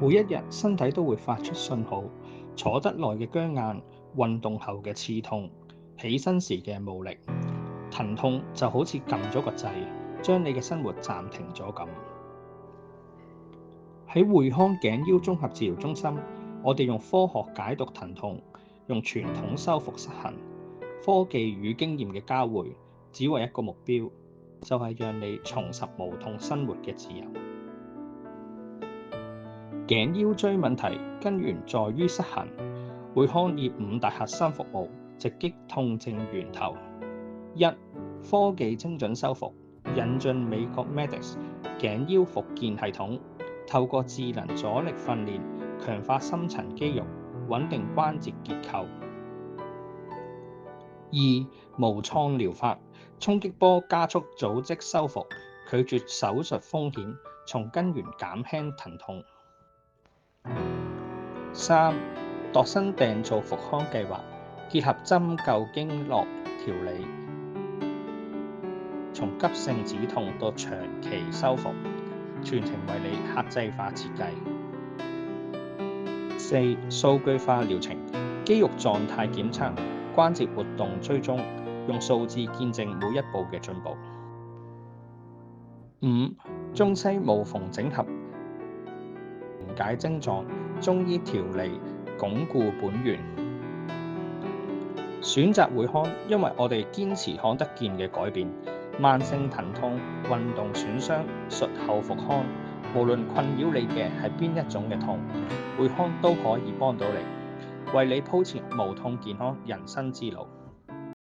每一日身體都會發出信號，坐得耐嘅僵硬，運動後嘅刺痛，起身時嘅無力，疼痛就好似撳咗個掣，將你嘅生活暫停咗咁。喺匯康頸腰綜合治療中心，我哋用科學解讀疼痛，用傳統修復失衡，科技與經驗嘅交匯，只為一個目標，就係讓你重拾無痛生活嘅自由。頸腰椎問題根源在於失衡，匯康以5大核心服務直擊痛症源頭。1. 科技精準修復，引進美國 Medix 頸腰復健系統，透過智能阻力訓練，強化深層肌肉，穩定關節結構。2. 無創療法，衝擊波加速組織修復，拒絕手術風險，從根源減輕疼痛。3. 度身訂造復康計劃，結合針灸經絡調理，從急性止痛到長期修復，全程為你客製化設計。4. 數據化療程，肌肉狀態檢測，關節活動追蹤，用數字見證每一步嘅進步。5. 中西無縫整合，緩解症狀，中醫調理，鞏固本源。選擇匯康，因為我哋堅持看得見嘅改變。慢性疼痛、運動損傷、術後復康，無論困擾你嘅係邊一種嘅痛，匯康都可以幫到你，為你鋪設無痛健康人生之路。